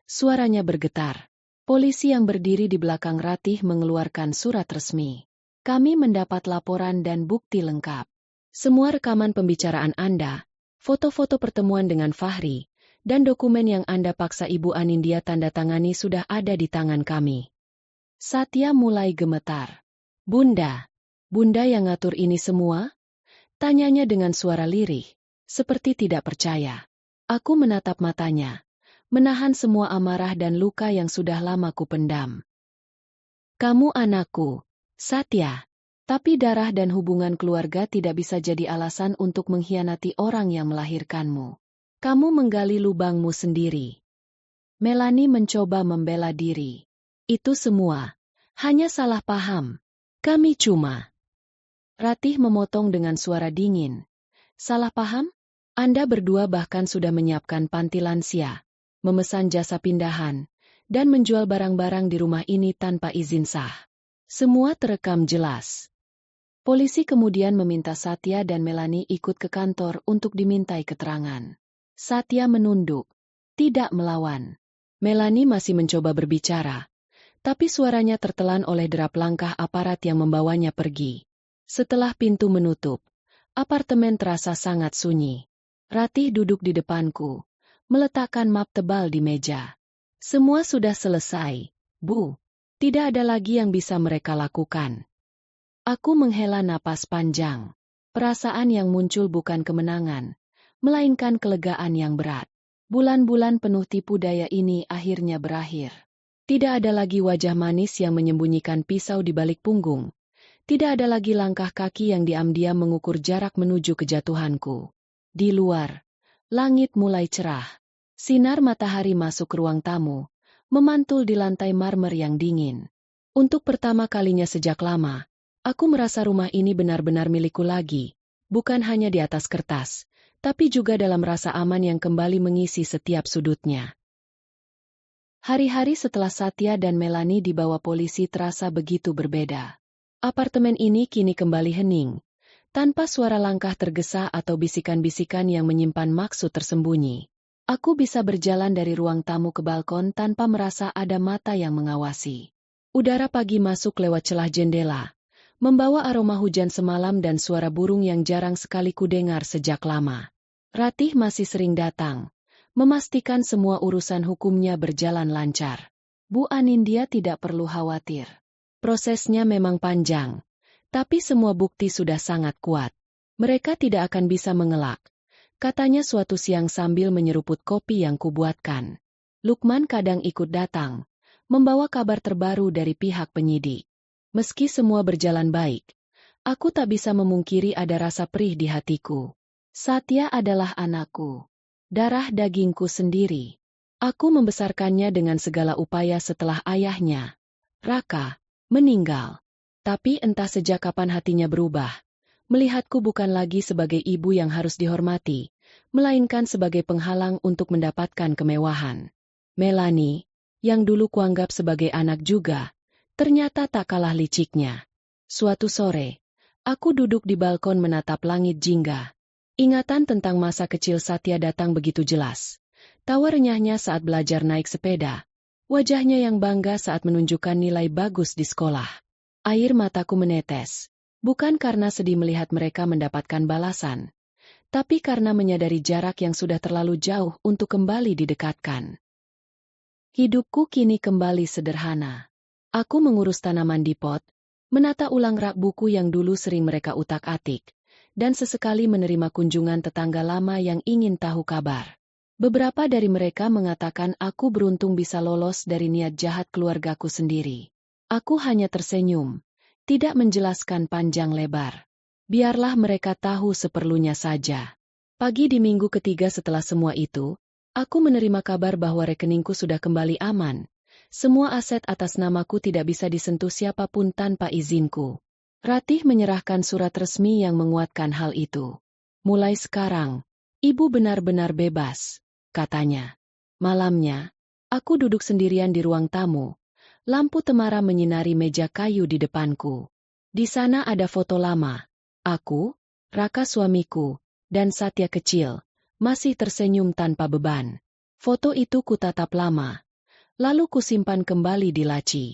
Suaranya bergetar. Polisi yang berdiri di belakang Ratih mengeluarkan surat resmi. Kami mendapat laporan dan bukti lengkap. Semua rekaman pembicaraan Anda, foto-foto pertemuan dengan Fahri, dan dokumen yang Anda paksa Ibu Anindya tanda tangani sudah ada di tangan kami. Satya mulai gemetar. Bunda yang ngatur ini semua? Tanyanya dengan suara lirih, seperti tidak percaya. Aku menatap matanya, menahan semua amarah dan luka yang sudah lama kupendam. Kamu anakku, Satya. Tapi darah dan hubungan keluarga tidak bisa jadi alasan untuk mengkhianati orang yang melahirkanmu. Kamu menggali lubangmu sendiri. Melani mencoba membela diri. Itu semua hanya salah paham. Kami cuma... Ratih memotong dengan suara dingin. Salah paham? Anda berdua bahkan sudah menyiapkan panti lansia, memesan jasa pindahan, dan menjual barang-barang di rumah ini tanpa izin sah. Semua terekam jelas. Polisi kemudian meminta Satya dan Melani ikut ke kantor untuk dimintai keterangan. Satya menunduk, tidak melawan. Melani masih mencoba berbicara, tapi suaranya tertelan oleh derap langkah aparat yang membawanya pergi. Setelah pintu menutup, apartemen terasa sangat sunyi. Ratih duduk di depanku, meletakkan map tebal di meja. Semua sudah selesai, Bu. Tidak ada lagi yang bisa mereka lakukan. Aku menghela napas panjang. Perasaan yang muncul bukan kemenangan, melainkan kelegaan yang berat. Bulan-bulan penuh tipu daya ini akhirnya berakhir. Tidak ada lagi wajah manis yang menyembunyikan pisau di balik punggung. Tidak ada lagi langkah kaki yang diam-diam mengukur jarak menuju kejatuhanku. Di luar, langit mulai cerah. Sinar matahari masuk ke ruang tamu, memantul di lantai marmer yang dingin. Untuk pertama kalinya sejak lama, aku merasa rumah ini benar-benar milikku lagi, bukan hanya di atas kertas, tapi juga dalam rasa aman yang kembali mengisi setiap sudutnya. Hari-hari setelah Satya dan Melani dibawa polisi terasa begitu berbeda. Apartemen ini kini kembali hening, tanpa suara langkah tergesa atau bisikan-bisikan yang menyimpan maksud tersembunyi. Aku bisa berjalan dari ruang tamu ke balkon tanpa merasa ada mata yang mengawasi. Udara pagi masuk lewat celah jendela, membawa aroma hujan semalam dan suara burung yang jarang sekali kudengar sejak lama. Ratih masih sering datang, memastikan semua urusan hukumnya berjalan lancar. Bu Anindya tidak perlu khawatir. Prosesnya memang panjang, tapi semua bukti sudah sangat kuat. Mereka tidak akan bisa mengelak, katanya suatu siang sambil menyeruput kopi yang kubuatkan. Lukman kadang ikut datang, membawa kabar terbaru dari pihak penyidik. Meski semua berjalan baik, aku tak bisa memungkiri ada rasa perih di hatiku. Satya adalah anakku, darah dagingku sendiri. Aku membesarkannya dengan segala upaya setelah ayahnya, Raka, meninggal. Tapi entah sejak kapan hatinya berubah. Melihatku bukan lagi sebagai ibu yang harus dihormati, melainkan sebagai penghalang untuk mendapatkan kemewahan. Melanie, yang dulu kuanggap sebagai anak juga, ternyata tak kalah liciknya. Suatu sore, aku duduk di balkon menatap langit jingga. Ingatan tentang masa kecil Satya datang begitu jelas. Tawa renyahnya saat belajar naik sepeda. Wajahnya yang bangga saat menunjukkan nilai bagus di sekolah. Air mataku menetes. Bukan karena sedih melihat mereka mendapatkan balasan, tapi karena menyadari jarak yang sudah terlalu jauh untuk kembali didekatkan. Hidupku kini kembali sederhana. Aku mengurus tanaman di pot, menata ulang rak buku yang dulu sering mereka utak-atik, dan sesekali menerima kunjungan tetangga lama yang ingin tahu kabar. Beberapa dari mereka mengatakan aku beruntung bisa lolos dari niat jahat keluargaku sendiri. Aku hanya tersenyum. Tidak menjelaskan panjang lebar. Biarlah mereka tahu seperlunya saja. Pagi di minggu ketiga setelah semua itu, aku menerima kabar bahwa rekeningku sudah kembali aman. Semua aset atas namaku tidak bisa disentuh siapapun tanpa izinku. Ratih menyerahkan surat resmi yang menguatkan hal itu. Mulai sekarang, ibu benar-benar bebas, katanya. Malamnya, aku duduk sendirian di ruang tamu. Lampu temara menyinari meja kayu di depanku. Di sana ada foto lama. Aku, Raka suamiku, dan Satya kecil, masih tersenyum tanpa beban. Foto itu kutatap lama. Lalu kusimpan kembali di laci.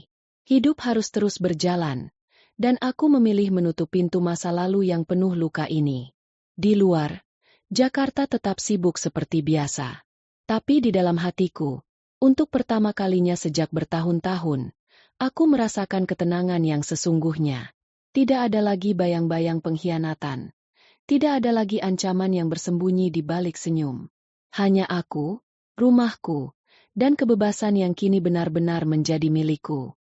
Hidup harus terus berjalan. Dan aku memilih menutup pintu masa lalu yang penuh luka ini. Di luar, Jakarta tetap sibuk seperti biasa. Tapi di dalam hatiku, untuk pertama kalinya sejak bertahun-tahun, aku merasakan ketenangan yang sesungguhnya. Tidak ada lagi bayang-bayang pengkhianatan. Tidak ada lagi ancaman yang bersembunyi di balik senyum. Hanya aku, rumahku, dan kebebasan yang kini benar-benar menjadi milikku.